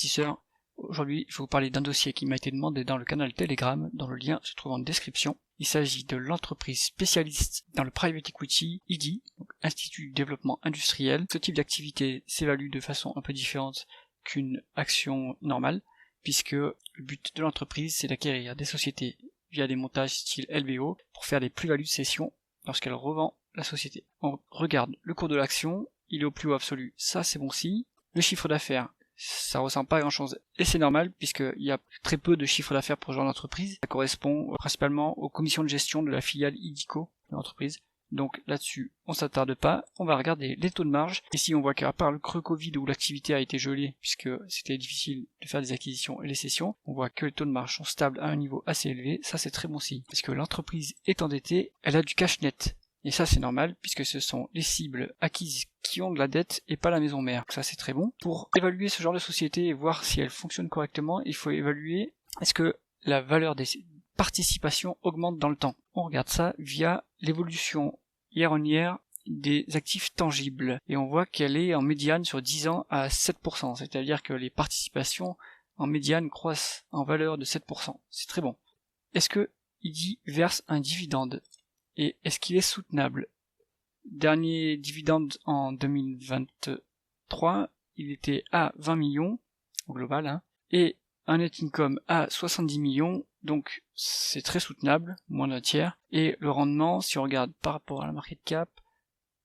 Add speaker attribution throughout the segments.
Speaker 1: investisseurs. Aujourd'hui, je vais vous parler d'un dossier qui m'a été demandé dans le canal Telegram, dont le lien se trouve en description. Il s'agit de l'entreprise spécialiste dans le private equity, IDI, donc Institut du Développement Industriel. Ce type d'activité s'évalue de façon un peu différente qu'une action normale, puisque le but de l'entreprise, c'est d'acquérir des sociétés via des montages style LBO pour faire des plus-values de cession lorsqu'elle revend la société. On regarde le cours de l'action, il est au plus haut absolu, ça c'est bon signe. Le chiffre d'affaires, ça ressemble pas à grand chose. Et c'est normal, puisqu'il y a très peu de chiffre d'affaires pour ce genre d'entreprise. Ça correspond principalement aux commissions de gestion de la filiale IDICO de l'entreprise. Donc là-dessus, on s'attarde pas. On va regarder les taux de marge. Ici, on voit qu'à part le creux Covid où l'activité a été gelée, puisque c'était difficile de faire des acquisitions et les cessions, on voit que les taux de marge sont stables à un niveau assez élevé. Ça, c'est très bon signe. Parce que l'entreprise est endettée, elle a du cash net. Et ça c'est normal puisque ce sont les cibles acquises qui ont de la dette et pas la maison mère. Donc ça c'est très bon. Pour évaluer ce genre de société et voir si elle fonctionne correctement, il faut évaluer est-ce que la valeur des participations augmente dans le temps. On regarde ça via l'évolution year on year des actifs tangibles. Et on voit qu'elle est en médiane sur 10 ans à 7%. C'est-à-dire que les participations en médiane croissent en valeur de 7%. C'est très bon. Est-ce que IDI verse un dividende ? Et est-ce qu'il est soutenable? Dernier dividende en 2023, il était à 20 millions au global, hein, et un net income à 70 millions, donc c'est très soutenable, moins d'un tiers. Et le rendement, si on regarde par rapport à la market cap,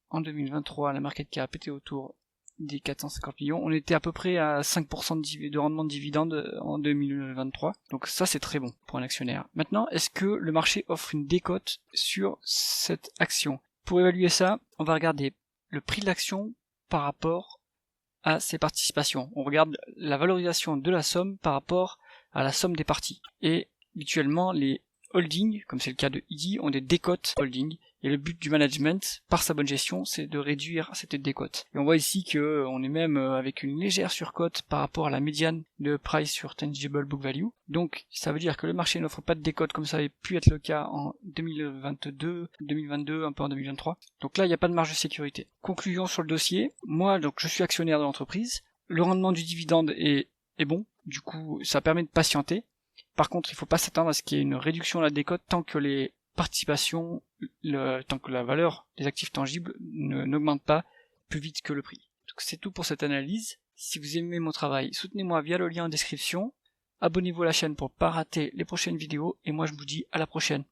Speaker 1: en 2023, la market cap était autour des 450 millions, on était à peu près à 5% de rendement de dividende en 2023, donc ça c'est très bon pour un actionnaire. Maintenant, est-ce que le marché offre une décote sur cette action? Pour évaluer ça, on va regarder le prix de l'action par rapport à ses participations. On regarde la valorisation de la somme par rapport à la somme des parties. Et habituellement, les holdings, comme c'est le cas de IDI, ont des décotes holding. Et le but du management, par sa bonne gestion, c'est de réduire cette décote. Et on voit ici qu'on est même avec une légère surcote par rapport à la médiane de price sur tangible book value. Donc ça veut dire que le marché n'offre pas de décote comme ça avait pu être le cas en 2022, 2022, un peu en 2023. Donc là, il n'y a pas de marge de sécurité. Conclusion sur le dossier. Moi, donc je suis actionnaire de l'entreprise. Le rendement du dividende est bon. Du coup, ça permet de patienter. Par contre, il ne faut pas s'attendre à ce qu'il y ait une réduction de la décote tant que les participations, tant que la valeur des actifs tangibles n'augmente pas plus vite que le prix. Donc c'est tout pour cette analyse. Si vous aimez mon travail, soutenez-moi via le lien en description. Abonnez-vous à la chaîne pour ne pas rater les prochaines vidéos et moi je vous dis à la prochaine.